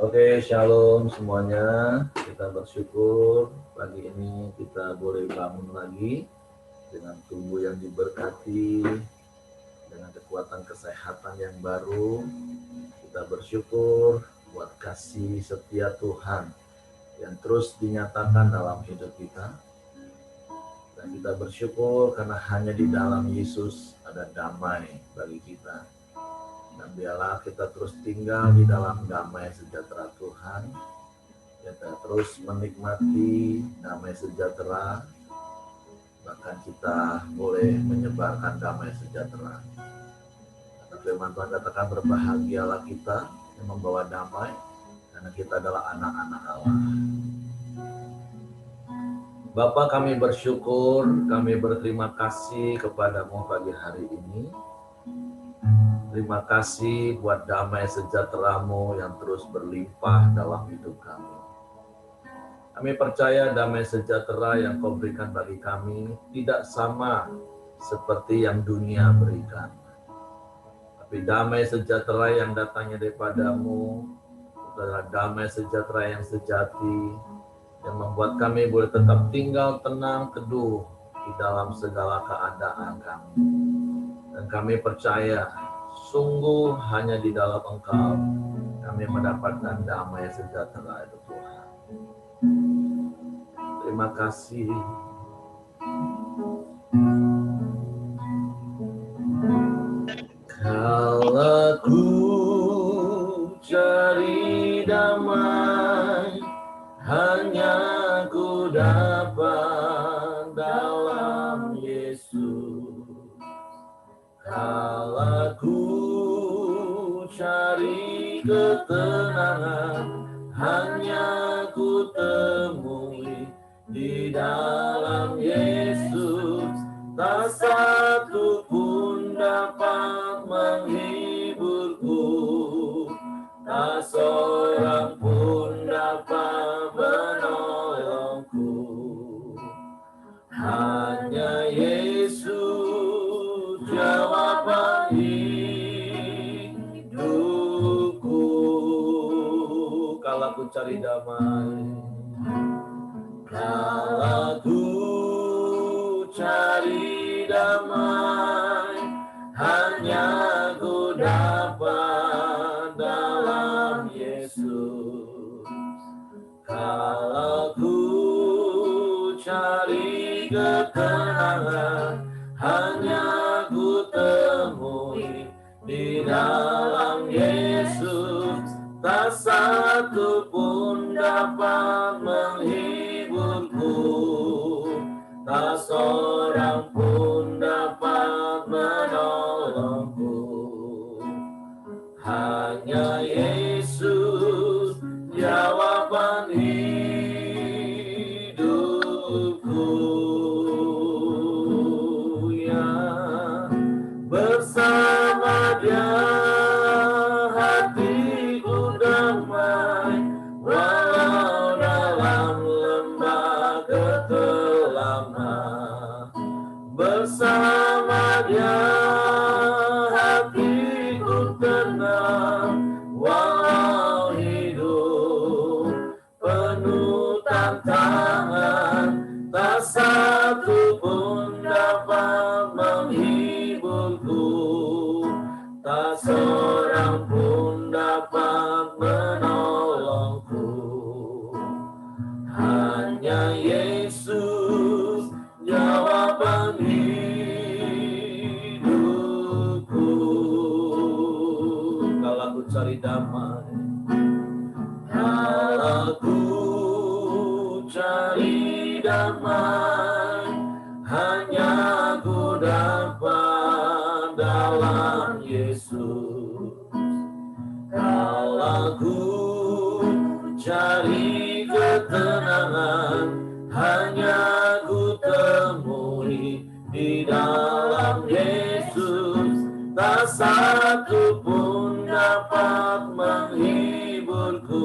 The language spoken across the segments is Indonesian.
Oke, shalom semuanya. Kita bersyukur pagi ini kita boleh bangun lagi dengan tubuh yang diberkati, dengan kekuatan kesehatan yang baru. Kita bersyukur buat kasih setia Tuhan yang terus dinyatakan dalam hidup kita. Dan kita bersyukur karena hanya di dalam Yesus ada damai bagi kita. Dan biarlah kita terus tinggal di dalam damai sejahtera Tuhan. Kita terus menikmati damai sejahtera. Bahkan kita boleh menyebarkan damai sejahtera. Karena firman Tuhan katakan berbahagialah kita yang membawa damai. Karena kita adalah anak-anak Allah. Bapa, kami bersyukur, kami berterima kasih kepadamu pagi hari ini. Terima kasih buat damai sejahtera-Mu yang terus berlimpah dalam hidup kami. Kami percaya damai sejahtera yang Kau berikan bagi kami tidak sama seperti yang dunia berikan. Tapi damai sejahtera yang datangnya daripada-Mu adalah damai sejahtera yang sejati, yang membuat kami boleh tetap tinggal tenang, teduh di dalam segala keadaan kami. Dan kami percaya sungguh hanya di dalam Engkau kami mendapatkan damai sejahtera itu Tuhan. Terima kasih. Kalau ku cari damai, hanya ku dapat dalam Yesus. Kalau ku cari ketenangan, hanya ku temui di dalam Yesus. Tak satu pun dapat menghiburku, tak seorang pun dapat menolongku. Hanya Yesus jawaban hidupku. Kalau ku cari damai, kalau ku cari damai, hanya ku dapat dalam Yesus. Kalau ku cari ketenangan, hanya ku temui di dalam Yesus. Tak satu pun dapat menghiburku, tak seorang pun dapat menolongku. Hanya Yesus jawaban hidupku. Ya, bersama Dia hatiku damai, walau dalam lembah ketelaman. Bersama Dia hatiku tenang, walau hidup penuh tantangan. Tak satu pun dapat menghiburku, tak seorang pun dapat menolongku. Hanya Yesus jawaban hidupku. Kalau aku cari damai, kalau ku cari damai, hanya ku dapat dalam Yesus. Kalau ku cari ketenangan, hanya ku temui di dalam Yesus. Tak satu pun dapat menghiburku,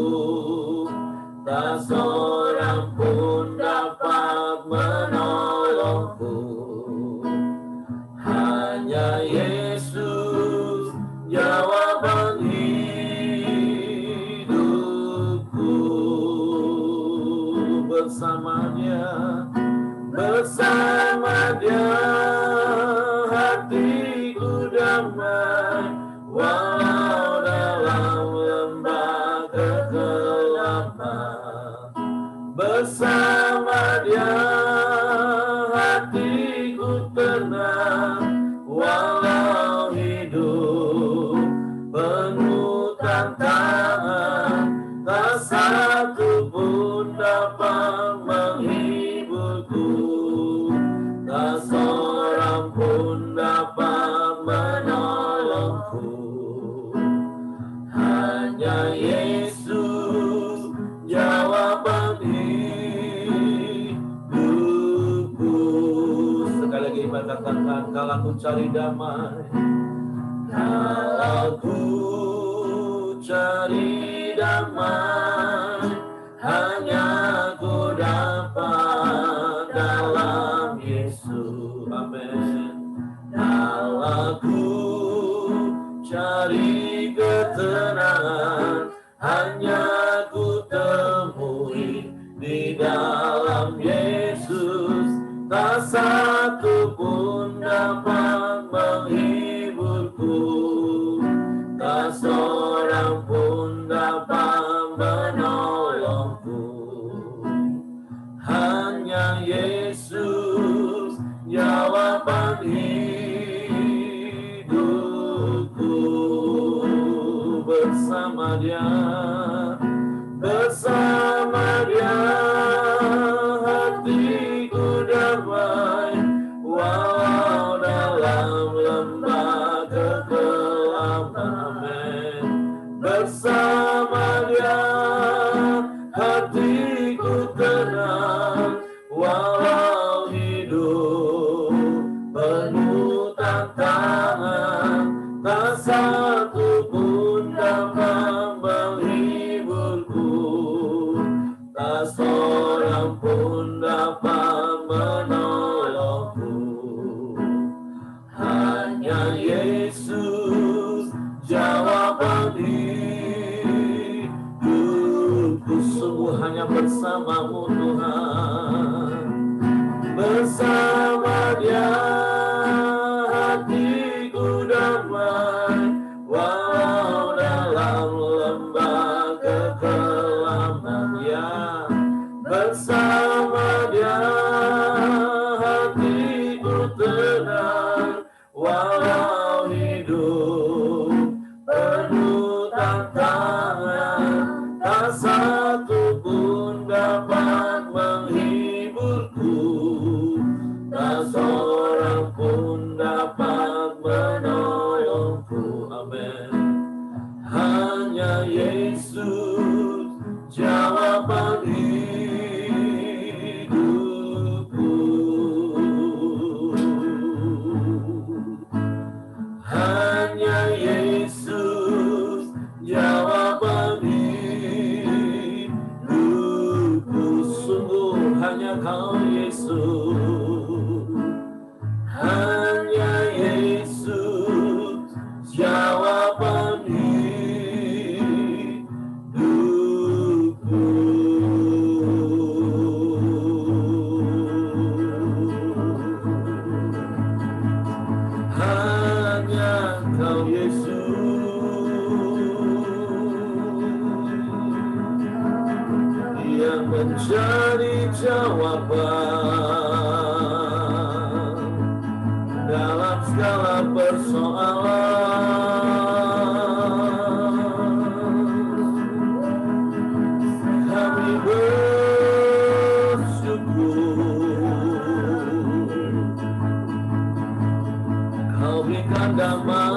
tak seorang pun dapat menolongku. Hanya Yesus jawaban hidupku. walau dalam lembah kegelapan. Bersama Dia hatiku tenang, walau hidup penuh tantangan, tak satu pun dapat menghiburku, tak seorang pun dapat menolongku. Hanya Yesus jawaban hidupku. Sekali lagi Iman katakan, kalau aku cari damai, kalau ku cari damai, hanya ku dapat dalam Yesus. Amin. Kalau ku cari ketenangan, hanya ku temui di dalam Yesus. Tak satu pun dapat menghiburku, tak seorang pun dapat menolongku. Hanya Yesus jawaban hidupku. Bersama Dia, bersama Dia hatiku damai, walau dalam lembah kegelapan. Amin. Bersama Dia hatiku tenang, walau hidup penuh tantangan, tak satu pun dapat menghiburku, tak seorang pun dapat menolongku. Hanya Yesus jawaban hidupku. Sungguh hanya bersamamu Tuhan, bersama Dia hatiku damai, walau dalam lembah kegelapan. Ya, bersama Dia hatiku tenang, walau hidup penuh tantangan, tak satu pun dapat menghiburku, tak seorang pun dapat menolongku. Amin. Hanya Yesus jawaban hidupku. Hanya Yesus jawaban hidupku. Sungguh hanya Kau Yesus, hanya Yesus jawaban hidupku. Hanya Kau Yesus yang menjadi jawaban dalam segala persoalan. Kami bersyukur Kau berikan damai,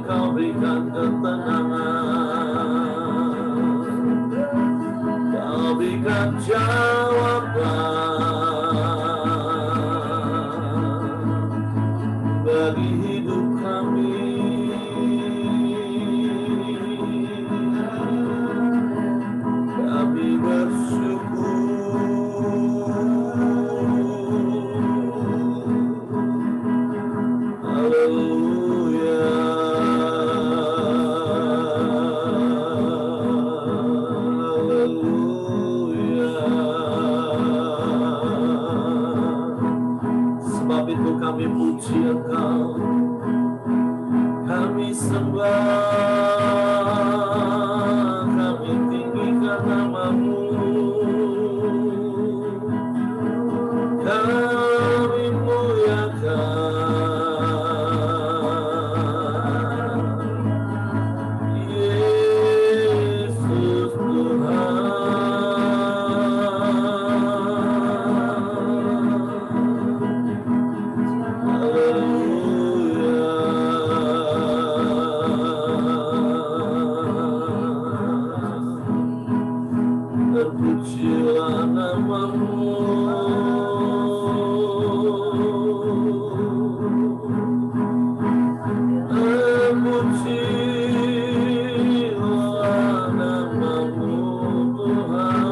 Kau berikan ketenangan, Kau berikan jawaban bagi hidup kami. Kami bersyukur. Haleluya. Haleluya. Sebab itu kami puji Engkau, kami sembah, kami tinggikan nama-Mu, kami muliakan Yesus Tuhan. Terpujilah nama-Mu, terpujilah nama-Mu Tuhan.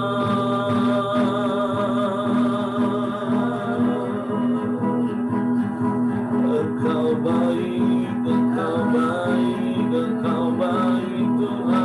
Engkau baik, Engkau baik, Engkau baik Tuhan.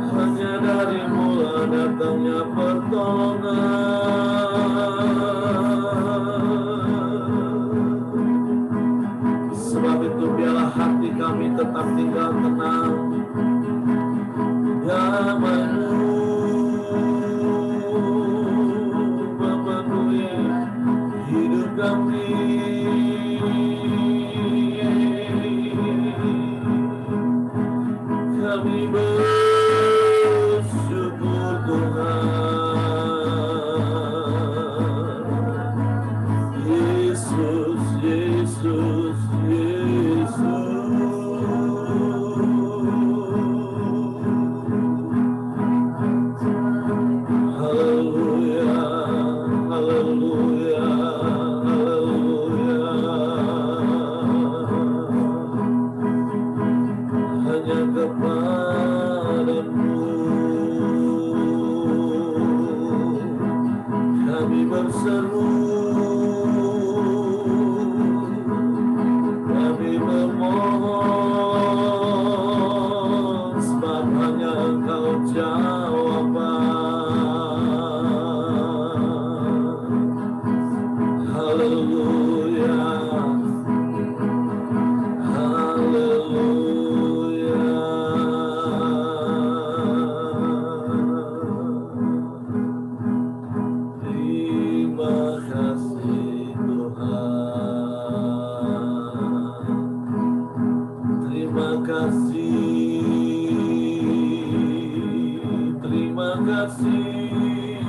Hanya dari-Mu datangnya pertolongan. Sebab itu biarlah hati kami tetap tinggal tenang, damai-Mu memenuhi hidup kami. Kami bersyukur Tuhan. Yesus, Yesus, Yesus. Haleluya, haleluya, haleluya. Hanya kepada-Mu kami berseru, kami memohon, sebab hanya Engkau jawaban. Haleluya, haleluya. Terima kasih Tuhan. Terima kasih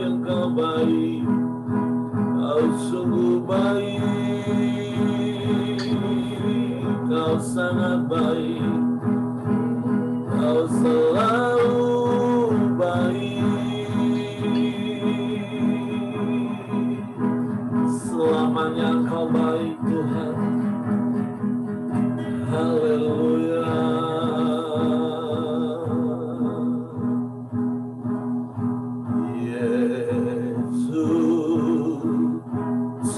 Engkau baik, Kau sungguh baik, Kau sangat baik, Kau selalu baik, selamanya Kau baik Tuhan. Haleluya. Yesus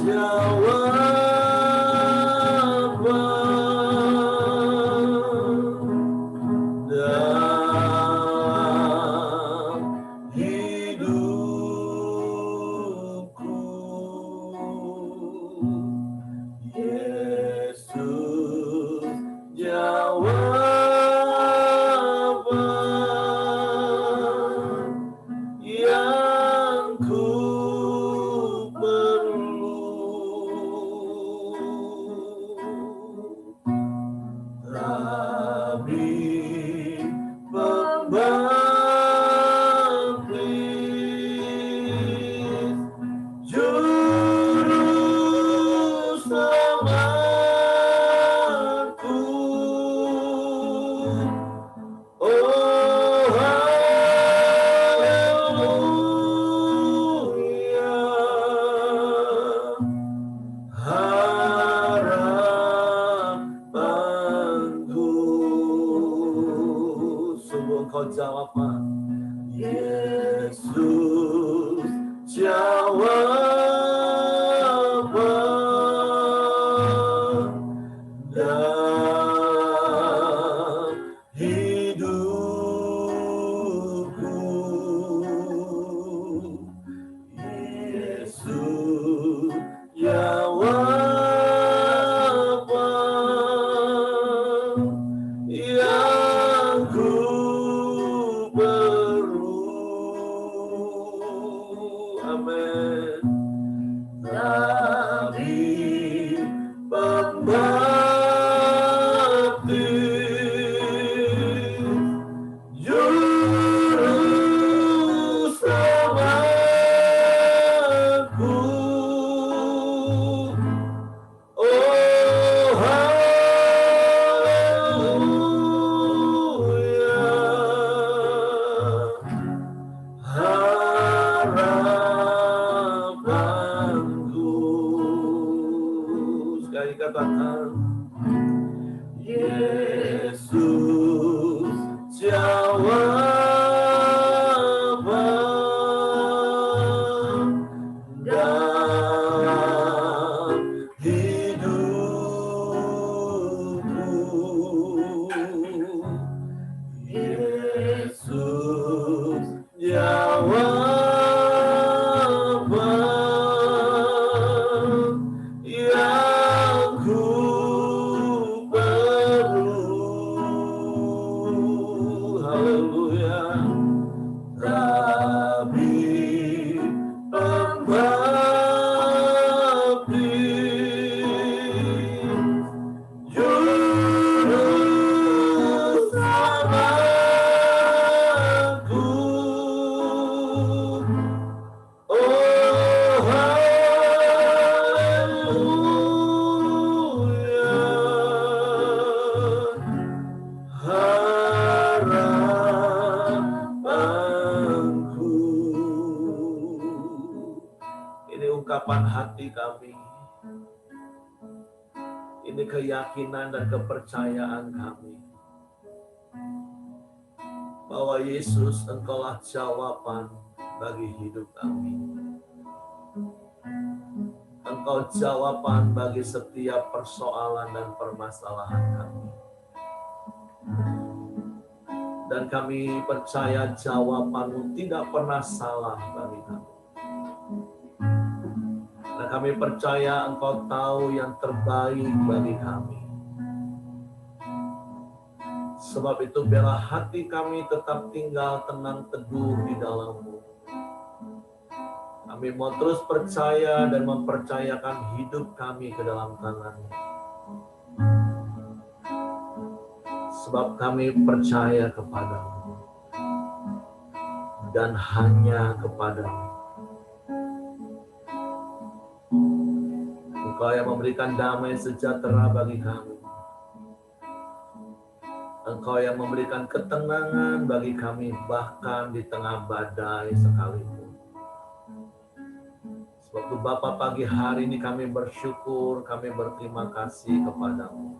jawaban dalam hidupku. engkau jawaban. Yesus jawaban dalam hidupku. Yesus jawaban yang ku perlu. Amin. Nabi pembaptis, juru selamatku. Oh haleluya, harapanku. Sekali katakan, Yesus jawaban dalam hidupku. Yesus jawaban yang ku perlu. Haleluya. Rabi pembaptis, juru selamatku. Oh haleluya, harapanku. Ini ungkapan hati kami. Ini keyakinan dan kepercayaan kami bahwa Yesus, Engkaulah jawaban bagi hidup kami. Engkau jawaban bagi setiap persoalan dan permasalahan kami. Dan kami percaya jawaban-Mu tidak pernah salah bagi kami. Dan kami percaya Engkau tahu yang terbaik bagi kami. Sebab itu biarlah hati kami tetap tinggal tenang teduh di dalam-Mu. Kami mau terus percaya dan mempercayakan hidup kami ke dalam tangan-Mu. Sebab kami percaya kepadamu dan hanya kepadamu. Engkau yang memberikan damai sejahtera bagi kami. Engkau yang memberikan ketenangan bagi kami bahkan di tengah badai sekalipun. Sebab itu Bapa, pagi hari ini kami bersyukur, kami berterima kasih kepadamu.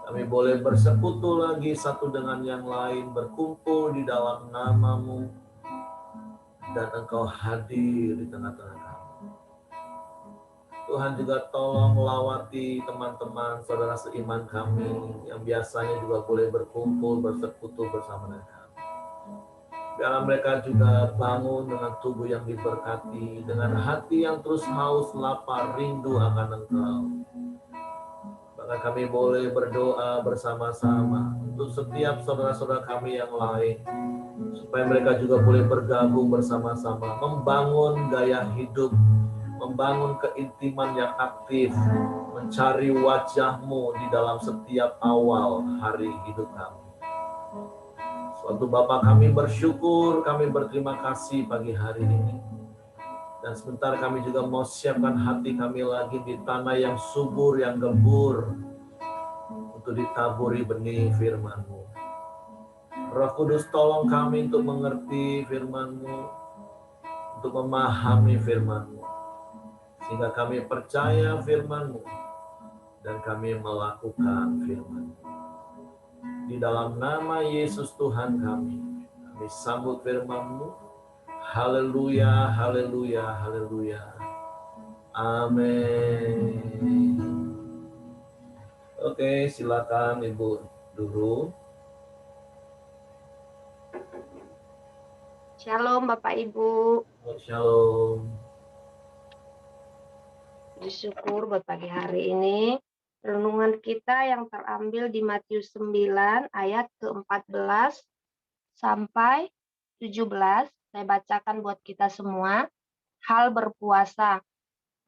Kami boleh bersekutu lagi satu dengan yang lain, berkumpul di dalam nama-Mu, dan Engkau hadir di tengah-tengah kami. Tuhan juga tolong lawati teman-teman, saudara seiman kami, yang biasanya juga boleh berkumpul, bersekutu bersama dengan kami. Biarlah mereka juga bangun dengan tubuh yang diberkati, dengan hati yang terus haus, lapar, rindu akan Engkau. Bahkan kami boleh berdoa bersama-sama untuk setiap saudara-saudara kami yang lain, supaya mereka juga boleh bergabung bersama-sama, membangun gaya hidup, membangun keintiman yang aktif, mencari wajah-Mu di dalam setiap awal hari hidup kami. Suatu Bapa, kami bersyukur, kami berterima kasih pagi hari ini. Dan sebentar kami juga mau siapkan hati kami lagi di tanah yang subur, yang gembur, untuk ditaburi benih firman-Mu. Roh Kudus, tolong kami untuk mengerti firman-Mu, untuk memahami firman-Mu, sehingga kami percaya firman-Mu, dan kami melakukan firman-Mu. Di dalam nama Yesus Tuhan kami sambut firman-Mu. Haleluya, haleluya, haleluya. Amin. Oke, silakan Ibu dulu. Shalom Bapak Ibu. Shalom. Bersyukur buat pagi hari ini. Renungan kita yang terambil di Matius 9 ayat ke-14 sampai 17. Saya bacakan buat kita semua. Hal berpuasa.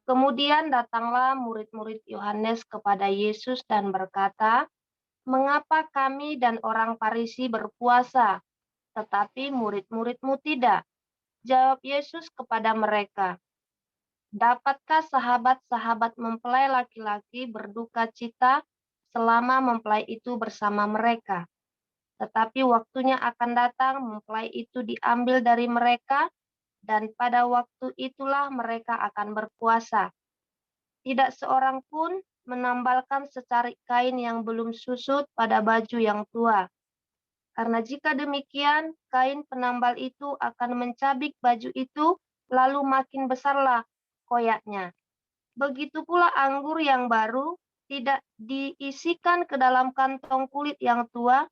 Kemudian datanglah murid-murid Yohanes kepada Yesus dan berkata, "Mengapa kami dan orang Farisi berpuasa, tetapi murid-murid-mu tidak?" Jawab Yesus kepada mereka, "Dapatkah sahabat-sahabat mempelai laki-laki berduka cita selama mempelai itu bersama mereka? Tetapi waktunya akan datang mempelai itu diambil dari mereka, dan pada waktu itulah mereka akan berpuasa. Tidak seorang pun menambalkan secarik kain yang belum susut pada baju yang tua. Karena jika demikian, kain penambal itu akan mencabik baju itu, lalu makin besarlah koyaknya. Begitu pula anggur yang baru tidak diisikan ke dalam kantong kulit yang tua,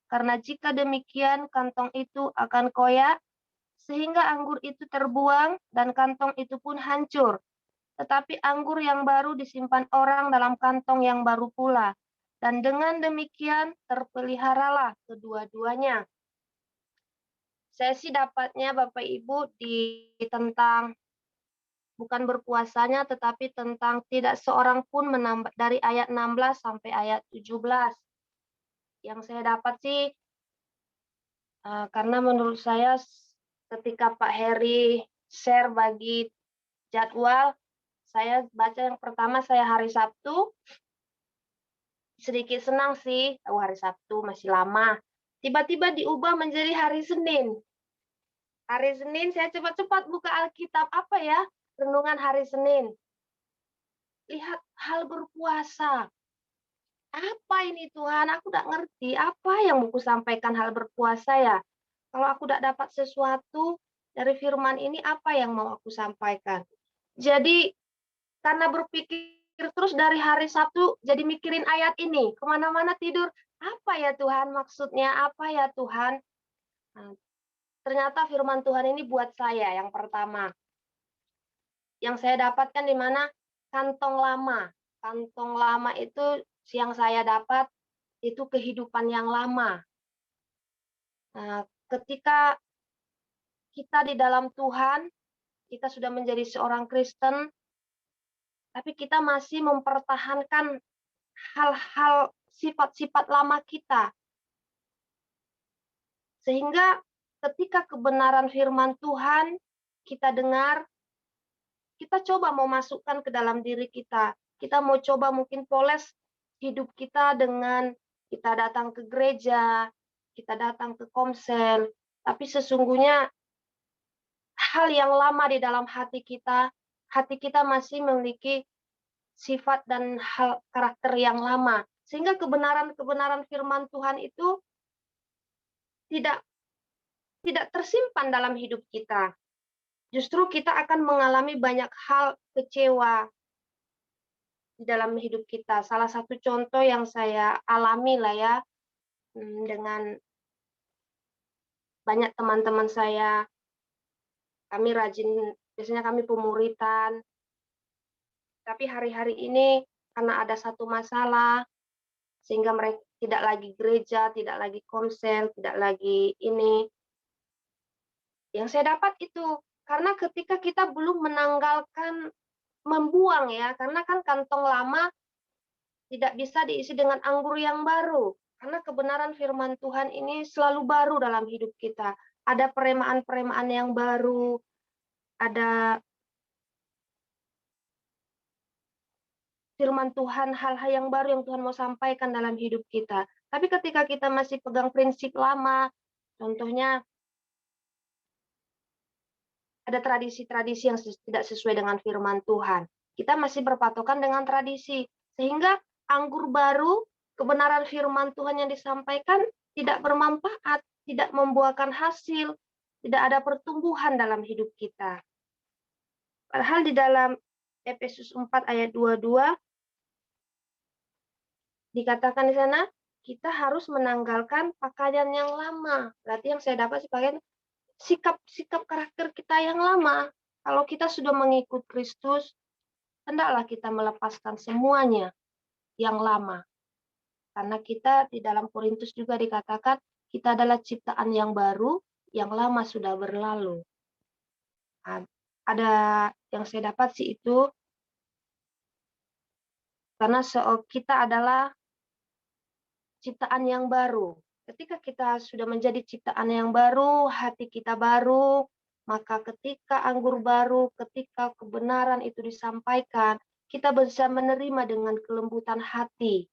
karena jika demikian kantong itu akan koyak, sehingga anggur itu terbuang dan kantong itu pun hancur. Tetapi anggur yang baru disimpan orang dalam kantong yang baru pula, dan dengan demikian terpeliharalah kedua-duanya." Saya sih dapatnya Bapak Ibu di tentang bukan berpuasanya, tetapi tentang tidak seorang pun menambah dari ayat 16 sampai ayat 17. Yang saya dapat sih, karena menurut saya ketika Pak Heri share bagi jadwal, saya baca yang pertama saya hari Sabtu, sedikit senang sih, hari Sabtu masih lama. Tiba-tiba diubah menjadi hari Senin. Hari Senin saya cepat-cepat buka Alkitab, apa ya? Renungan hari Senin. Lihat hal berpuasa. Apa ini Tuhan? Aku tidak ngerti. Apa yang buku sampaikan hal berpuasa ya? Kalau aku tidak dapat sesuatu dari firman ini, apa yang mau aku sampaikan? Jadi karena berpikir terus dari hari Sabtu, jadi mikirin ayat ini. Kemana-mana tidur. Apa ya Tuhan maksudnya? Apa ya Tuhan? Nah, ternyata firman Tuhan ini buat saya yang pertama. Yang saya dapatkan di mana? Kantong lama. Kantong lama itu yang saya dapat itu kehidupan yang lama. Nah, ketika kita di dalam Tuhan, kita sudah menjadi seorang Kristen, tapi kita masih mempertahankan hal-hal sifat-sifat lama kita. Sehingga ketika kebenaran firman Tuhan kita dengar, kita coba mau masukkan ke dalam diri kita. Kita mau coba mungkin poles hidup kita dengan kita datang ke gereja, kita datang ke komsel, tapi sesungguhnya hal yang lama di dalam hati kita masih memiliki sifat dan hal karakter yang lama. Sehingga kebenaran-kebenaran firman Tuhan itu tidak tersimpan dalam hidup kita. Justru kita akan mengalami banyak hal kecewa di dalam hidup kita. Salah satu contoh yang saya alami lah ya, dengan banyak teman-teman saya, kami rajin, biasanya kami pemuritan, tapi hari-hari ini karena ada satu masalah, sehingga mereka tidak lagi gereja, tidak lagi komsel, tidak lagi ini. Yang saya dapat itu, karena ketika kita belum menanggalkan, membuang ya, karena kan kantong lama tidak bisa diisi dengan anggur yang baru. Karena kebenaran firman Tuhan ini selalu baru dalam hidup kita. Ada peremaan-peremaan yang baru, ada firman Tuhan, hal-hal yang baru yang Tuhan mau sampaikan dalam hidup kita. Tapi ketika kita masih pegang prinsip lama, contohnya ada tradisi-tradisi yang tidak sesuai dengan firman Tuhan. Kita masih berpatokan dengan tradisi. Sehingga anggur baru kebenaran firman Tuhan yang disampaikan tidak bermanfaat, tidak membuahkan hasil, tidak ada pertumbuhan dalam hidup kita. Padahal di dalam Efesus 4 ayat 22 dikatakan di sana, kita harus menanggalkan pakaian yang lama. Berarti yang saya dapat sebagai sikap karakter kita yang lama. Kalau kita sudah mengikut Kristus, hendaklah kita melepaskan semuanya yang lama. Karena kita di dalam Korintus juga dikatakan, kita adalah ciptaan yang baru, yang lama sudah berlalu. Ada yang saya dapat sih itu, karena kita adalah ciptaan yang baru. Ketika kita sudah menjadi ciptaan yang baru, hati kita baru, maka ketika anggur baru, ketika kebenaran itu disampaikan, kita bisa menerima dengan kelembutan hati.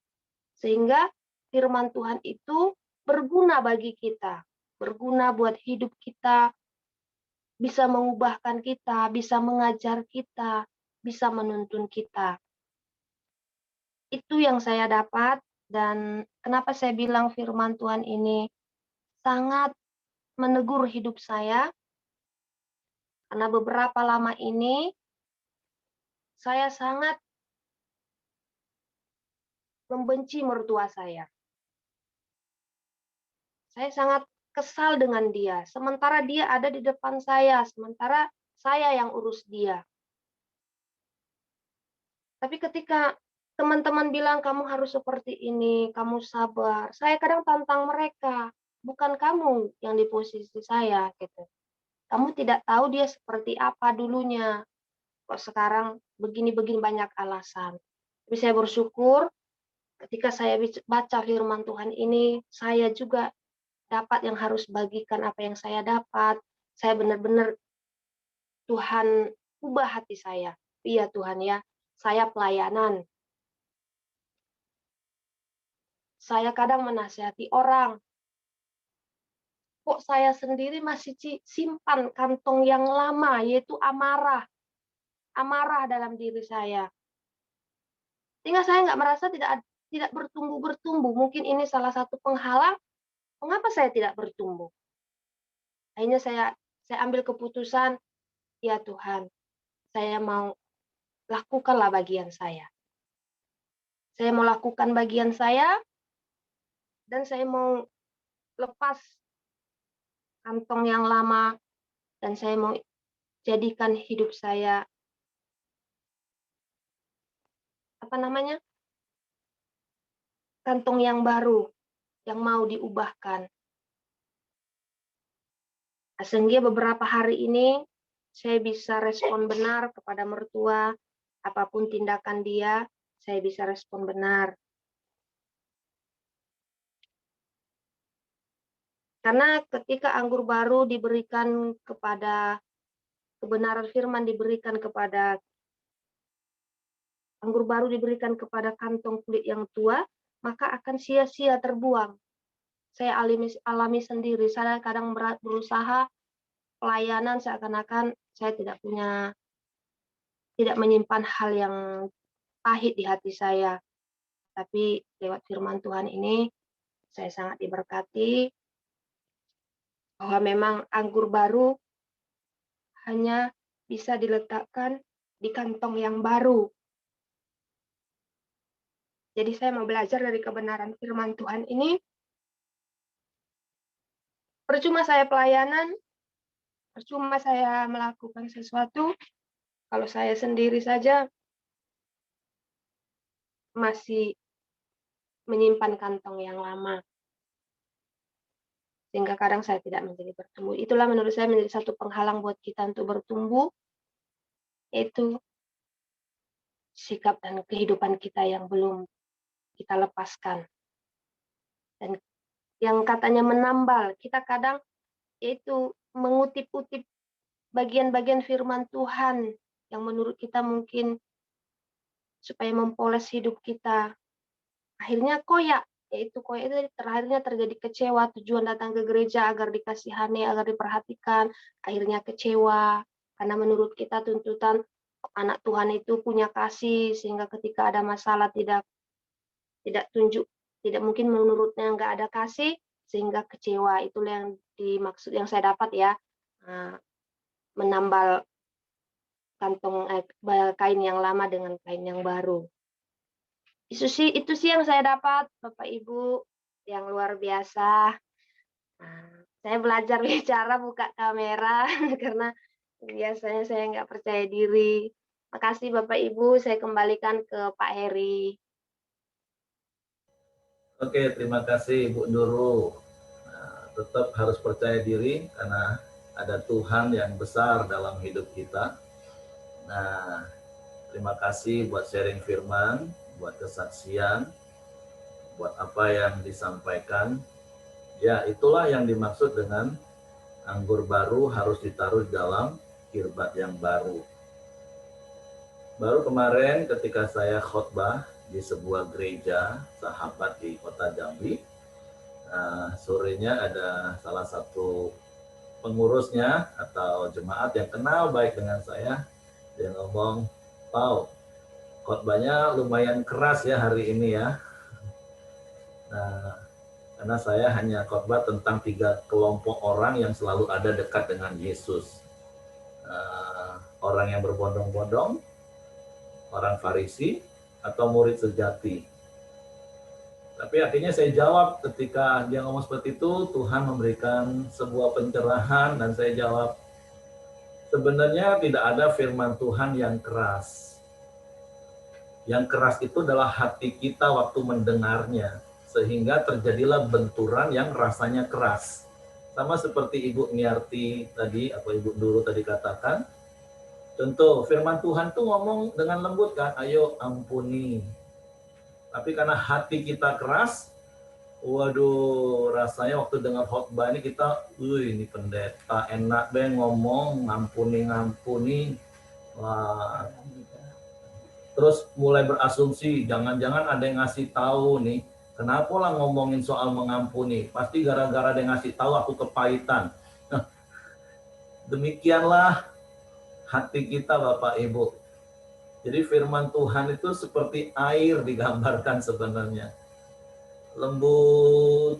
Sehingga firman Tuhan itu berguna bagi kita, berguna buat hidup kita, bisa mengubahkan kita, bisa mengajar kita, bisa menuntun kita. Itu yang saya dapat. Dan kenapa saya bilang firman Tuhan ini sangat menegur hidup saya, karena beberapa lama ini saya sangat membenci mertua saya. Saya sangat kesal dengan dia, sementara dia ada di depan saya, sementara saya yang urus dia. Tapi ketika teman-teman bilang kamu harus seperti ini, kamu sabar, saya kadang tantang mereka, bukan kamu yang di posisi saya gitu. Kamu tidak tahu dia seperti apa dulunya, kok sekarang begini-begini banyak alasan. Tapi saya bersyukur ketika saya baca firman Tuhan ini, saya juga dapat yang harus bagikan apa yang saya dapat. Saya benar-benar Tuhan ubah hati saya. Iya Tuhan ya, saya pelayanan. Saya kadang menasihati orang. Kok saya sendiri masih simpan kantong yang lama, yaitu amarah. Amarah dalam diri saya. Sehingga saya nggak merasa tidak bertumbuh-bertumbuh. Mungkin ini salah satu penghalang mengapa saya tidak bertumbuh. Akhirnya saya ambil keputusan, ya Tuhan, saya mau lakukanlah bagian saya. Saya mau lakukan bagian saya, dan saya mau lepas kantong yang lama, dan saya mau jadikan hidup saya kantong yang baru, yang mau diubahkan. Sehingga beberapa hari ini saya bisa respon benar kepada mertua, apapun tindakan dia, saya bisa respon benar. Karena ketika anggur baru diberikan kepada kebenaran firman anggur baru diberikan kepada kantong kulit yang tua, maka akan sia-sia terbuang. Saya alami sendiri. Saya kadang berusaha pelayanan seakan-akan saya tidak menyimpan hal yang pahit di hati saya. Tapi lewat firman Tuhan ini, saya sangat diberkati bahwa memang anggur baru hanya bisa diletakkan di kantong yang baru. Jadi saya mau belajar dari kebenaran firman Tuhan ini. Percuma saya pelayanan, percuma saya melakukan sesuatu, kalau saya sendiri saja masih menyimpan kantong yang lama. Sehingga kadang saya tidak menjadi bertumbuh. Itulah menurut saya menjadi satu penghalang buat kita untuk bertumbuh, yaitu sikap dan kehidupan kita yang belum kita lepaskan. Dan yang katanya menambal, kita kadang yaitu mengutip-utip bagian-bagian firman Tuhan yang menurut kita mungkin supaya mempoles hidup kita. Akhirnya koyak, yaitu koyak itu terakhirnya terjadi kecewa, tujuan datang ke gereja agar dikasihani, agar diperhatikan, akhirnya kecewa, karena menurut kita tuntutan anak Tuhan itu punya kasih, sehingga ketika ada masalah tidak tunjuk tidak mungkin menurutnya nggak ada kasih sehingga kecewa. Itulah yang dimaksud yang saya dapat ya, menambal kain yang lama dengan kain yang baru. Itu sih yang saya dapat, Bapak Ibu, yang luar biasa. Saya belajar bicara buka kamera karena biasanya saya nggak percaya diri. Makasih Bapak Ibu, saya kembalikan ke Pak Heri. Oke, terima kasih Bu Nurul. Tetap harus percaya diri karena ada Tuhan yang besar dalam hidup kita. Nah, terima kasih buat sharing firman, buat kesaksian, buat apa yang disampaikan. Ya, itulah yang dimaksud dengan anggur baru harus ditaruh dalam kirbat yang baru. Baru kemarin ketika saya khotbah di sebuah gereja sahabat di kota Jambi, sorenya ada salah satu pengurusnya atau jemaat yang kenal baik dengan saya. Dia ngomong, "Wow, khotbahnya lumayan keras ya hari ini ya." Nah, karena saya hanya khotbah tentang 3 kelompok orang yang selalu ada dekat dengan Yesus. Orang yang berbondong-bondong, orang Farisi, atau murid sejati. Tapi akhirnya saya jawab ketika dia ngomong seperti itu, Tuhan memberikan sebuah pencerahan dan saya jawab, sebenarnya tidak ada firman Tuhan yang keras. Yang keras itu adalah hati kita waktu mendengarnya, sehingga terjadilah benturan yang rasanya keras. Sama seperti Ibu Niarti tadi, atau Ibu Duru tadi katakan, contoh firman Tuhan tuh ngomong dengan lembut kan, ayo ampuni. Tapi karena hati kita keras, waduh, rasanya waktu dengar khotbah ini kita, ini pendeta enak deh ngomong, ngampuni. Wah. Terus mulai berasumsi, jangan-jangan ada yang ngasih tahu nih, kenapa lah ngomongin soal mengampuni? Pasti gara-gara ada yang ngasih tahu aku kepahitan. Nah, demikianlah hati kita Bapak Ibu. Jadi firman Tuhan itu seperti air digambarkan sebenarnya. Lembut,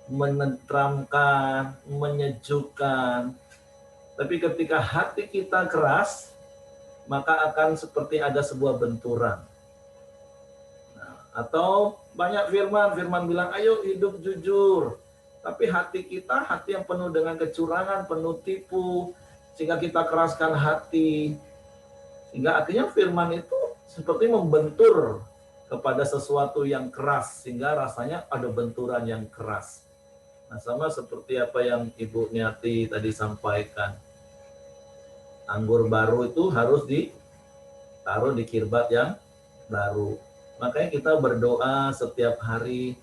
menenteramkan, menyejukkan. Tapi ketika hati kita keras, maka akan seperti ada sebuah benturan. Nah, atau banyak firman bilang, ayo hidup jujur. Tapi hati kita, hati yang penuh dengan kecurangan, penuh tipu, sehingga kita keraskan hati. Sehingga akhirnya firman itu seperti membentur kepada sesuatu yang keras, sehingga rasanya ada benturan yang keras. Nah, sama seperti apa yang Ibu Niati tadi sampaikan. Anggur baru itu harus ditaruh di kirbat yang baru. Makanya kita berdoa setiap hari,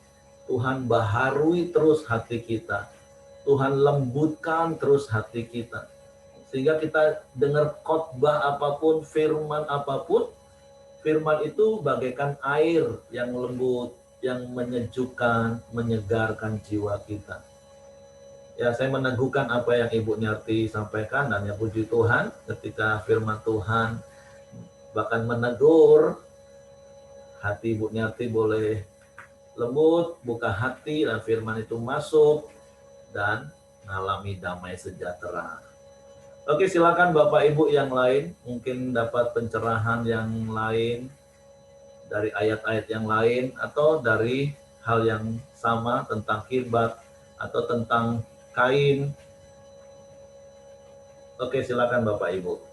Tuhan baharui terus hati kita. Tuhan lembutkan terus hati kita. Sehingga kita dengar khotbah apapun, firman apapun, firman itu bagaikan air yang lembut, yang menyejukkan, menyegarkan jiwa kita. Ya, saya meneguhkan apa yang Ibu Niarti sampaikan dan ya puji Tuhan ketika firman Tuhan bahkan menegur, hati Ibu Niarti boleh lembut, buka hati dan firman itu masuk dan mengalami damai sejahtera. Oke, silakan Bapak Ibu yang lain, mungkin dapat pencerahan yang lain dari ayat-ayat yang lain atau dari hal yang sama tentang kirbat atau tentang kain. Oke, silakan Bapak Ibu.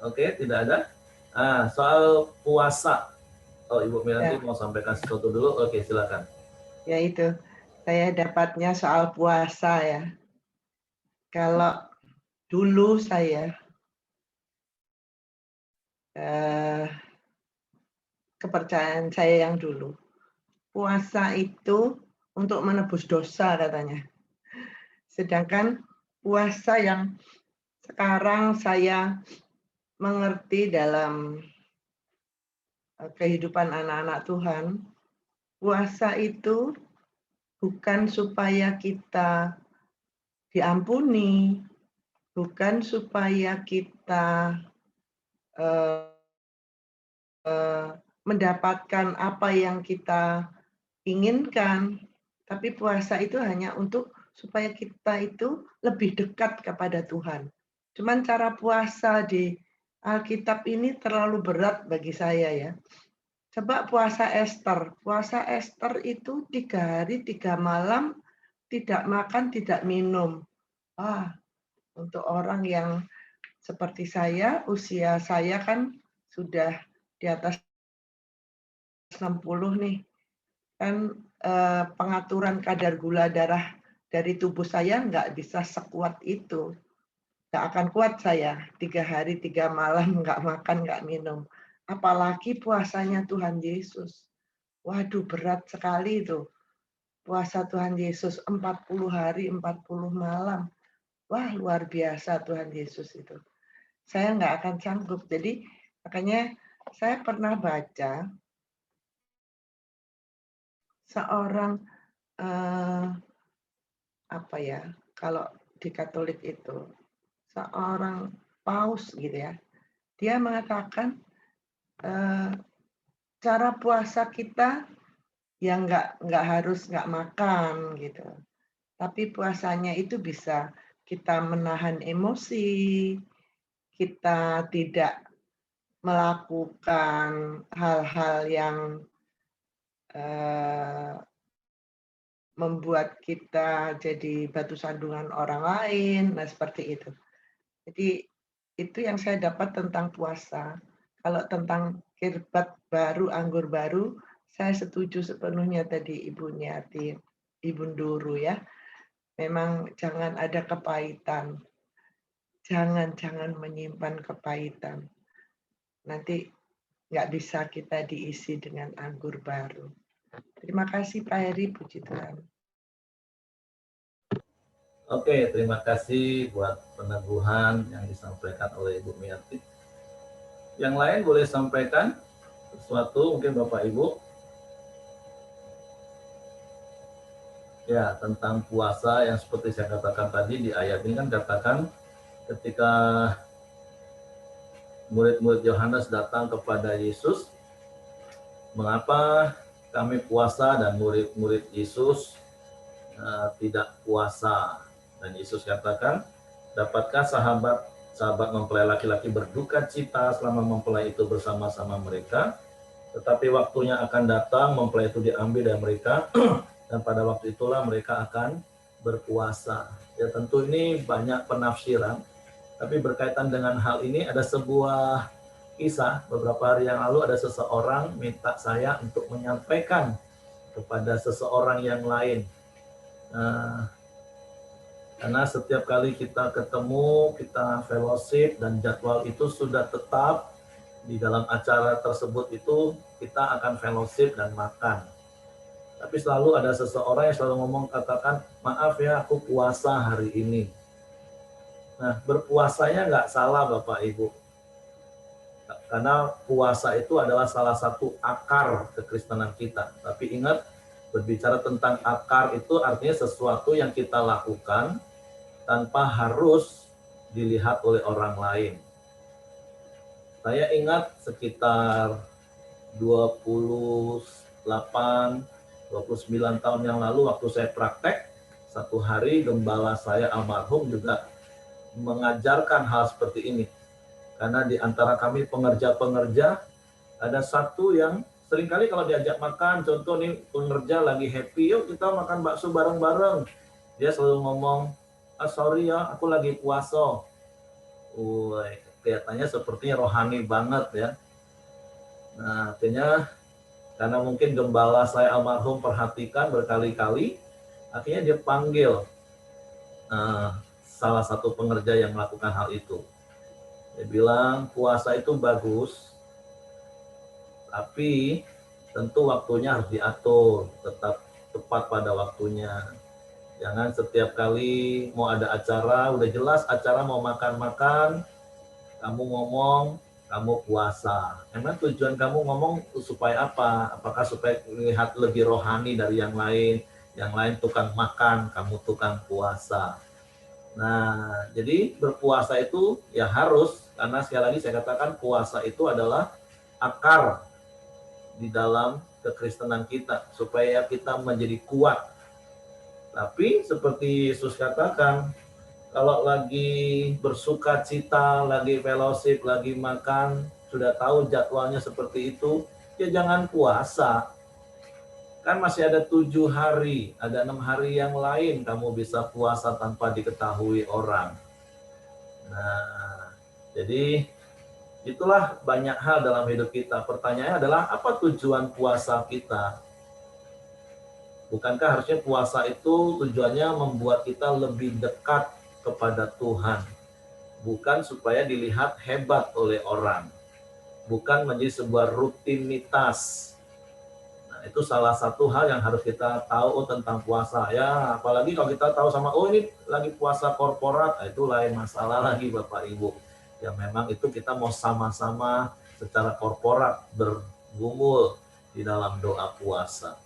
Oke, tidak ada. Soal puasa. Oh, Ibu Miranti mau sampaikan sesuatu dulu. Oke, silakan. Ya itu, saya dapatnya soal puasa ya. Kalau dulu saya kepercayaan saya yang dulu, puasa itu untuk menebus dosa katanya. Sedangkan puasa yang sekarang saya mengerti dalam kehidupan anak-anak Tuhan, puasa itu bukan supaya kita diampuni, bukan supaya kita mendapatkan apa yang kita inginkan, tapi puasa itu hanya untuk supaya kita itu lebih dekat kepada Tuhan. Cuman cara puasa di Alkitab ini terlalu berat bagi saya ya. Coba puasa Ester. Puasa Ester itu 3 hari 3 malam tidak makan, tidak minum. Untuk orang yang seperti saya, usia saya kan sudah di atas 60 nih. Kan pengaturan kadar gula darah dari tubuh saya nggak bisa sekuat itu. Nggak akan kuat saya 3 hari 3 malam nggak makan, nggak minum. Apalagi puasanya Tuhan Yesus. Waduh, berat sekali itu. Puasa Tuhan Yesus 40 hari 40 malam. Wah, luar biasa Tuhan Yesus itu. Saya nggak akan sanggup. Jadi makanya saya pernah baca seorang kalau di Katolik itu seorang paus gitu ya, dia mengatakan cara puasa kita ya nggak harus nggak makan gitu, tapi puasanya itu bisa kita menahan emosi, kita tidak melakukan hal-hal yang membuat kita jadi batu sandungan orang lain, nah seperti itu. Jadi itu yang saya dapat tentang puasa. Kalau tentang kirbat baru, anggur baru, saya setuju sepenuhnya tadi Ibu Niati, Ibu Nduru ya. Memang jangan ada kepahitan. Jangan menyimpan kepahitan. Nanti nggak bisa kita diisi dengan anggur baru. Terima kasih Pak Heri, puji Tuhan. Oke, terima kasih buat peneguhan yang disampaikan oleh Ibu Miati. Yang lain boleh sampaikan sesuatu mungkin Bapak Ibu? Ya, tentang puasa yang seperti saya katakan tadi di ayat ini kan katakan ketika murid-murid Yohanes datang kepada Yesus, mengapa kami puasa dan murid-murid Yesus tidak puasa? Dan Yesus katakan, dapatkah sahabat mempelai laki-laki berduka cita selama mempelai itu bersama-sama mereka? Tetapi waktunya akan datang, mempelai itu diambil dari mereka, dan pada waktu itulah mereka akan berpuasa. Ya tentu ini banyak penafsiran, tapi berkaitan dengan hal ini ada sebuah kisah. Beberapa hari yang lalu ada seseorang minta saya untuk menyampaikan kepada seseorang yang lain. Karena setiap kali kita ketemu, kita fellowship dan jadwal itu sudah tetap di dalam acara tersebut itu kita akan fellowship dan makan. Tapi selalu ada seseorang yang selalu ngomong, katakan, maaf ya aku puasa hari ini. Nah, berpuasanya nggak salah Bapak Ibu. Karena puasa itu adalah salah satu akar kekristenan kita. Tapi ingat, berbicara tentang akar itu artinya sesuatu yang kita lakukan tanpa harus dilihat oleh orang lain. Saya ingat sekitar 29 tahun yang lalu waktu saya praktek, satu hari gembala saya almarhum juga mengajarkan hal seperti ini. Karena di antara kami pengerja-pengerja, ada satu yang seringkali kalau diajak makan, contoh nih pengerja lagi happy, yuk kita makan bakso bareng-bareng. Dia selalu ngomong, sorry ya, aku lagi puasa. Kelihatannya sepertinya rohani banget ya. Nah, akhirnya karena mungkin gembala saya almarhum perhatikan berkali-kali, akhirnya dia panggil salah satu pengerja yang melakukan hal itu. Dia bilang, puasa itu bagus, tapi tentu waktunya harus diatur, tetap tepat pada waktunya. Jangan setiap kali mau ada acara, udah jelas acara mau makan-makan, kamu ngomong, kamu puasa. Emang tujuan kamu ngomong supaya apa? Apakah supaya lihat lebih rohani dari yang lain? Yang lain tukang makan, kamu tukang puasa. Nah, jadi berpuasa itu ya harus, karena sekali lagi saya katakan puasa itu adalah akar di dalam kekristenan kita, supaya kita menjadi kuat. Tapi seperti Yesus katakan, kalau lagi bersuka cita, lagi fellowship, lagi makan, sudah tahu jadwalnya seperti itu, ya jangan puasa. Kan masih ada 7 hari, ada 6 hari yang lain kamu bisa puasa tanpa diketahui orang. Nah, jadi itulah banyak hal dalam hidup kita. Pertanyaannya adalah, apa tujuan puasa kita? Bukankah harusnya puasa itu tujuannya membuat kita lebih dekat kepada Tuhan? Bukan supaya dilihat hebat oleh orang. Bukan menjadi sebuah rutinitas. Nah, itu salah satu hal yang harus kita tahu tentang puasa. Ya, apalagi kalau kita tahu sama, oh ini lagi puasa korporat, itu lain masalah lagi Bapak Ibu. Ya memang itu kita mau sama-sama secara korporat bergumul di dalam doa puasa.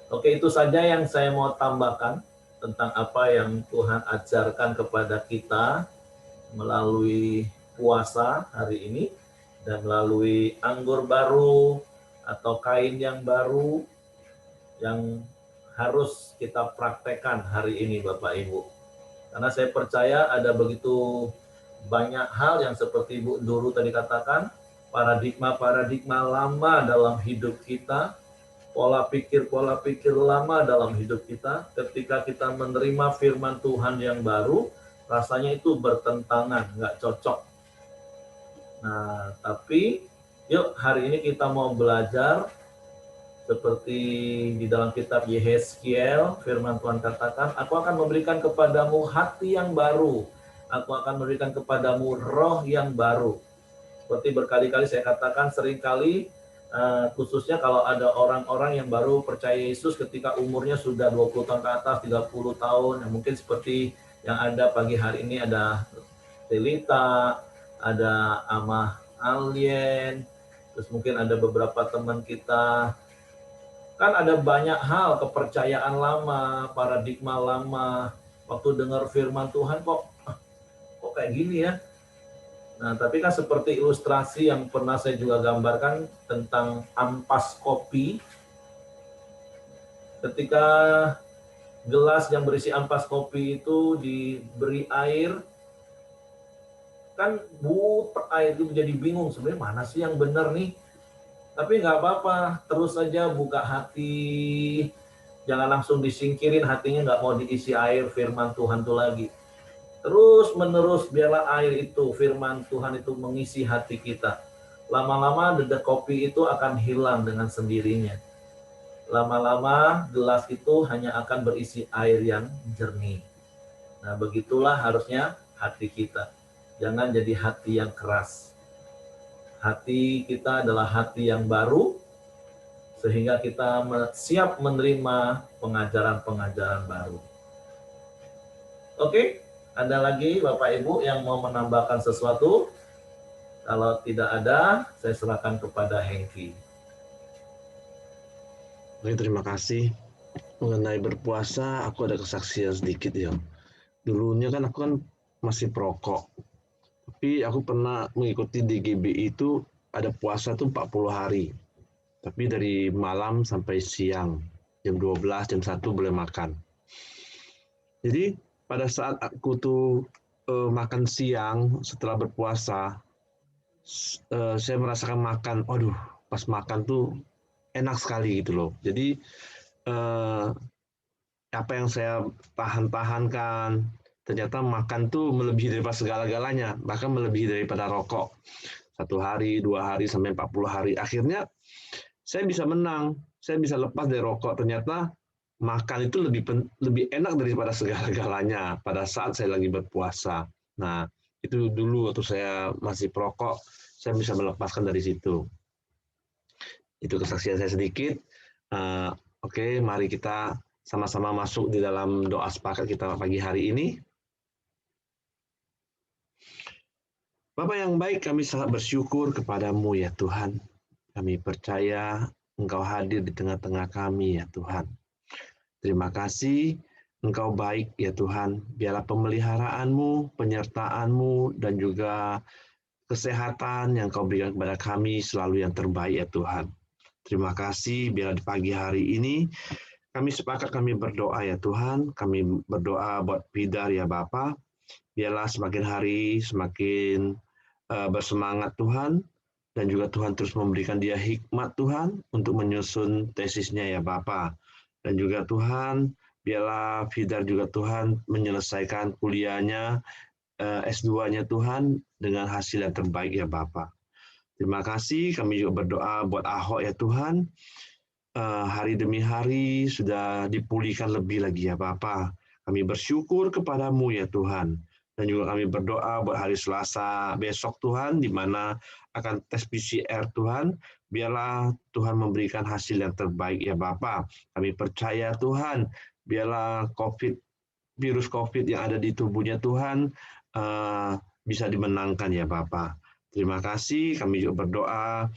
Oke, itu saja yang saya mau tambahkan tentang apa yang Tuhan ajarkan kepada kita melalui puasa hari ini, dan melalui anggur baru atau kain yang baru yang harus kita praktekkan hari ini Bapak Ibu. Karena saya percaya ada begitu banyak hal yang seperti Ibu Duru tadi katakan, paradigma-paradigma lama dalam hidup kita, pola pikir lama dalam hidup kita, ketika kita menerima firman Tuhan yang baru, rasanya itu bertentangan, nggak cocok. Nah, tapi yuk hari ini kita mau belajar seperti di dalam kitab Yehezkiel, firman Tuhan katakan, aku akan memberikan kepadamu hati yang baru, aku akan memberikan kepadamu roh yang baru. Seperti berkali-kali saya katakan, seringkali khususnya kalau ada orang-orang yang baru percaya Yesus ketika umurnya sudah 20 tahun ke atas, 30 tahun, yang mungkin seperti yang ada pagi hari ini, ada Telita, ada Amah Alien, terus mungkin ada beberapa teman kita. Kan ada banyak hal, kepercayaan lama, paradigma lama, waktu dengar firman Tuhan kok kayak gini ya. Nah, tapi kan seperti ilustrasi yang pernah saya juga gambarkan tentang ampas kopi. Ketika gelas yang berisi ampas kopi itu diberi air, kan butek air itu menjadi bingung, sebenarnya mana sih yang benar nih? Tapi nggak apa-apa, terus saja buka hati, jangan langsung disingkirin hatinya, nggak mau diisi air firman Tuhan itu lagi. Terus menerus biarlah air itu, firman Tuhan itu mengisi hati kita. Lama-lama dedek kopi itu akan hilang dengan sendirinya. Lama-lama gelas itu hanya akan berisi air yang jernih. Nah, begitulah harusnya hati kita. Jangan jadi hati yang keras. Hati kita adalah hati yang baru, sehingga kita siap menerima pengajaran-pengajaran baru. Oke? Ada lagi Bapak Ibu yang mau menambahkan sesuatu? Kalau tidak ada, saya serahkan kepada Hengki. Oke, terima kasih. Mengenai berpuasa, aku ada kesaksian sedikit ya. Dulunya kan aku kan masih perokok. Tapi aku pernah mengikuti di GBI itu ada puasa tuh 40 hari. Tapi dari malam sampai siang. Jam 12, jam 1 boleh makan. Jadi pada saat aku tuh makan siang setelah berpuasa, saya merasakan makan, waduh, pas makan tuh enak sekali gitu loh. Jadi apa yang saya tahan-tahankan, ternyata makan tuh melebihi daripada segala-galanya, bahkan melebihi daripada rokok. 1 hari, 2 hari, sampai 40 hari. Akhirnya saya bisa menang, saya bisa lepas dari rokok. Ternyata makan itu lebih enak daripada segala-galanya pada saat saya lagi berpuasa. Nah, itu dulu waktu saya masih perokok, saya bisa melepaskan dari situ. Itu kesaksian saya sedikit. Oke, mari kita sama-sama masuk di dalam doa sepakat kita pagi hari ini. Bapa yang baik, kami sangat bersyukur kepadamu ya Tuhan. Kami percaya Engkau hadir di tengah-tengah kami ya Tuhan. Terima kasih Engkau baik ya Tuhan. Biarlah pemeliharaanmu, penyertaanmu, dan juga kesehatan yang Kau berikan kepada kami selalu yang terbaik ya Tuhan. Terima kasih biarlah di pagi hari ini kami sepakat kami berdoa ya Tuhan. Kami berdoa buat Pidar ya Bapa. Biarlah semakin hari semakin bersemangat Tuhan, dan juga Tuhan terus memberikan dia hikmat Tuhan untuk menyusun tesisnya ya Bapa. Dan juga Tuhan, biarlah Fidar juga Tuhan menyelesaikan kuliahnya, S2-nya Tuhan dengan hasil yang terbaik ya Bapa. Terima kasih, kami juga berdoa buat Ahok ya Tuhan. Hari demi hari sudah dipulihkan lebih lagi ya Bapa. Kami bersyukur kepadamu ya Tuhan. Dan juga kami berdoa buat hari Selasa besok Tuhan, di mana akan tes PCR Tuhan. Biarlah Tuhan memberikan hasil yang terbaik ya Bapa. Kami percaya Tuhan, biarlah virus COVID yang ada di tubuhnya Tuhan bisa dimenangkan ya Bapa. Terima kasih, kami juga berdoa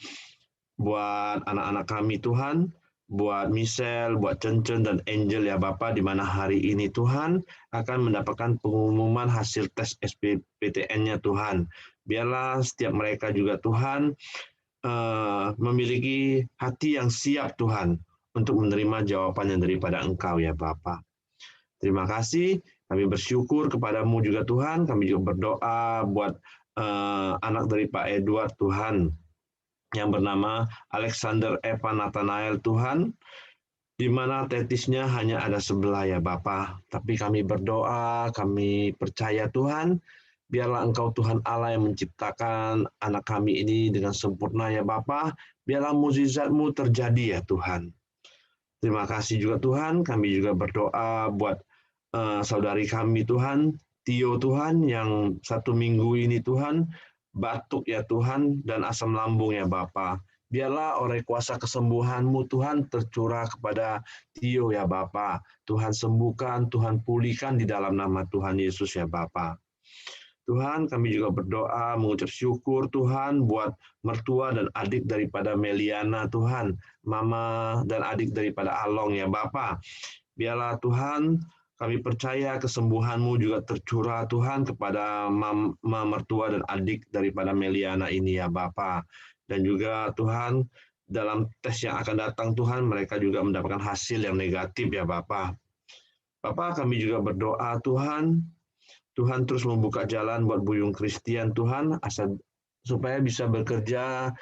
buat anak-anak kami Tuhan, buat Michelle, buat Cencen dan Angel ya Bapa, di mana hari ini Tuhan akan mendapatkan pengumuman hasil tes SBMPTN-nya Tuhan. Biarlah setiap mereka juga Tuhan memiliki hati yang siap Tuhan untuk menerima jawaban yang daripada Engkau ya Bapa. Terima kasih, kami bersyukur kepadamu juga Tuhan. Kami juga berdoa buat anak dari Pak Edward Tuhan, yang bernama Alexander Evan Nathanael Tuhan, di mana tetisnya hanya ada sebelah ya Bapa. Tapi kami berdoa, kami percaya Tuhan, biarlah Engkau Tuhan Allah yang menciptakan anak kami ini dengan sempurna ya Bapa. Biarlah mukjizat-Mu terjadi ya Tuhan. Terima kasih juga Tuhan, kami juga berdoa buat saudari kami Tuhan, Tio Tuhan, yang 1 minggu ini Tuhan, batuk ya Tuhan, dan asam lambung ya Bapa. Biarlah oleh kuasa kesembuhan-Mu Tuhan tercurah kepada Tio ya Bapa. Tuhan sembuhkan, Tuhan pulihkan di dalam nama Tuhan Yesus ya Bapa. Tuhan, kami juga berdoa mengucap syukur Tuhan buat mertua dan adik daripada Meliana Tuhan, mama dan adik daripada Along ya Bapa. Biarlah Tuhan, kami percaya kesembuhan-Mu juga tercurah Tuhan kepada mertua dan adik daripada Meliana ini ya Bapa. Dan juga Tuhan, dalam tes yang akan datang Tuhan, mereka juga mendapatkan hasil yang negatif ya Bapa. Bapa, kami juga berdoa Tuhan, Tuhan terus membuka jalan buat Buyung Christian Tuhan, supaya bisa bekerja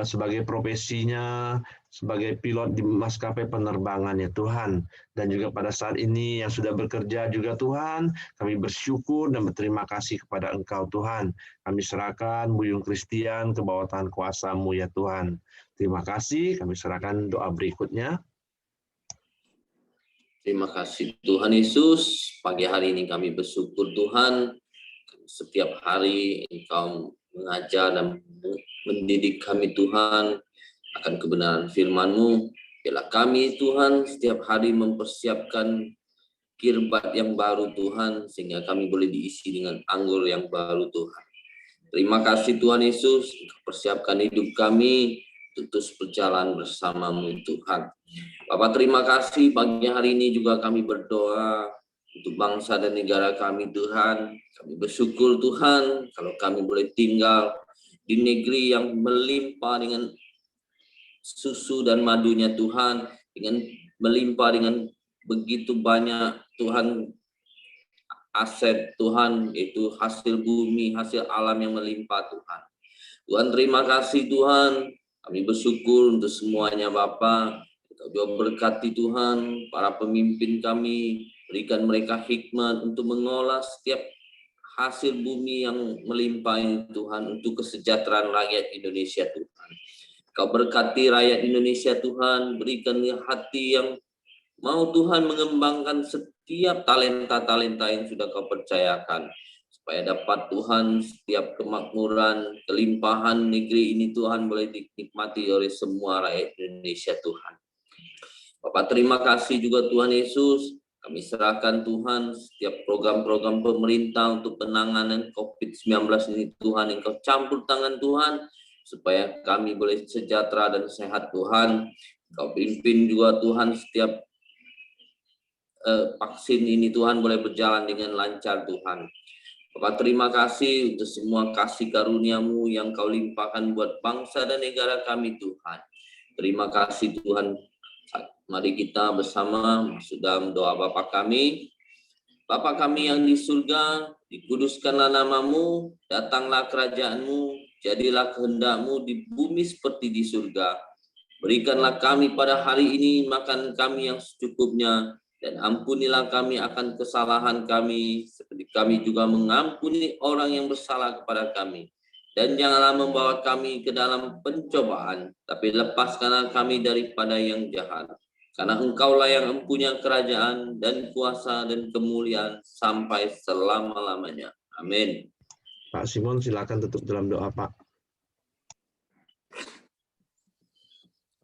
sebagai profesinya, sebagai pilot di maskapai penerbangan ya Tuhan. Dan juga pada saat ini yang sudah bekerja juga Tuhan, kami bersyukur dan berterima kasih kepada Engkau Tuhan. Kami serahkan Buyung Christian ke bawah tangan kuasa-Mu ya Tuhan. Terima kasih, kami serahkan doa berikutnya. Terima kasih Tuhan Yesus. Pagi hari ini kami bersyukur Tuhan. Setiap hari Engkau mengajar dan mendidik kami Tuhan akan kebenaran firman-Mu. Biarlah kami Tuhan setiap hari mempersiapkan kirbat yang baru Tuhan, sehingga kami boleh diisi dengan anggur yang baru Tuhan. Terima kasih Tuhan Yesus. Engkau persiapkan hidup kami terus berjalan bersama-Mu Tuhan. Bapak, terima kasih pagi hari ini juga kami berdoa untuk bangsa dan negara kami Tuhan. Kami bersyukur Tuhan kalau kami boleh tinggal di negeri yang melimpah dengan susu dan madunya Tuhan, dengan melimpah dengan begitu banyak Tuhan aset Tuhan, itu hasil bumi, hasil alam yang melimpah Tuhan. Tuhan, terima kasih Tuhan. Kami bersyukur untuk semuanya Bapa. Kau juga berkati Tuhan para pemimpin kami, berikan mereka hikmat untuk mengolah setiap hasil bumi yang melimpah ini Tuhan, untuk kesejahteraan rakyat Indonesia Tuhan. Kau berkati rakyat Indonesia Tuhan, berikan hati yang mau Tuhan mengembangkan setiap talenta-talenta yang sudah Kau percayakan, supaya dapat Tuhan setiap kemakmuran, kelimpahan negeri ini Tuhan boleh dinikmati oleh semua rakyat Indonesia Tuhan. Bapak, terima kasih juga Tuhan Yesus. Kami serahkan Tuhan setiap program-program pemerintah untuk penanganan COVID-19 ini Tuhan, Engkau campur tangan Tuhan, supaya kami boleh sejahtera dan sehat Tuhan. Engkau pimpin juga Tuhan setiap vaksin ini Tuhan boleh berjalan dengan lancar Tuhan. Bapak terima kasih untuk semua kasih karunia-Mu yang Kau limpahkan buat bangsa dan negara kami Tuhan. Terima kasih Tuhan. Mari kita bersama masuk dalam doa Bapa kami. Bapa kami yang di surga, dikuduskanlah nama-Mu, datanglah kerajaan-Mu, jadilah kehendak-Mu di bumi seperti di surga. Berikanlah kami pada hari ini makan kami yang secukupnya, dan ampunilah kami akan kesalahan kami, seperti kami juga mengampuni orang yang bersalah kepada kami. Dan janganlah membawa kami ke dalam pencobaan, tapi lepaskanlah kami daripada yang jahat. Karena Engkaulah yang mempunyai kerajaan dan kuasa dan kemuliaan sampai selama-lamanya. Amin. Pak Simon, silakan tutup dalam doa, Pak.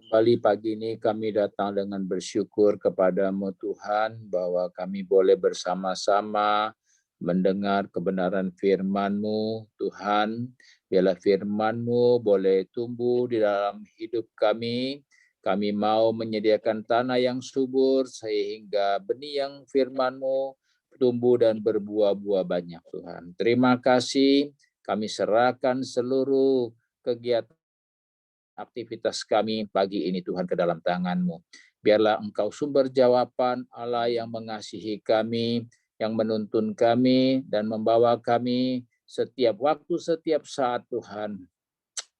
Kembali pagi ini kami datang dengan bersyukur kepada-Mu Tuhan, bahwa kami boleh bersama-sama mendengar kebenaran firman-Mu. Tuhan, biarlah firman-Mu boleh tumbuh di dalam hidup kami. Kami mau menyediakan tanah yang subur sehingga benih yang firman-Mu tumbuh dan berbuah-buah banyak Tuhan. Terima kasih, kami serahkan seluruh kegiatan aktivitas kami pagi ini Tuhan ke dalam tangan-Mu. Biarlah Engkau sumber jawaban, Allah yang mengasihi kami, yang menuntun kami dan membawa kami setiap waktu, setiap saat Tuhan.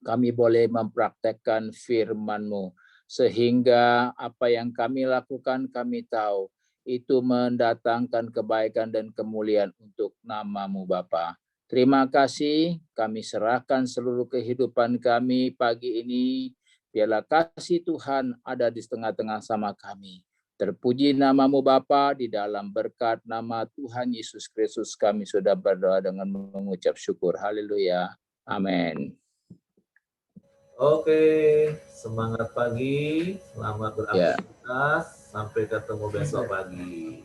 Kami boleh mempraktekkan firman-Mu, sehingga apa yang kami lakukan kami tahu itu mendatangkan kebaikan dan kemuliaan untuk nama-Mu Bapa. Terima kasih, kami serahkan seluruh kehidupan kami pagi ini. Biarlah kasih Tuhan ada di tengah-tengah sama kami. Terpuji nama-Mu Bapa, di dalam berkat nama Tuhan Yesus Kristus kami sudah berdoa dengan mengucap syukur. Haleluya. Amin. Oke, semangat pagi, selamat beraktivitas, sampai ketemu besok pagi.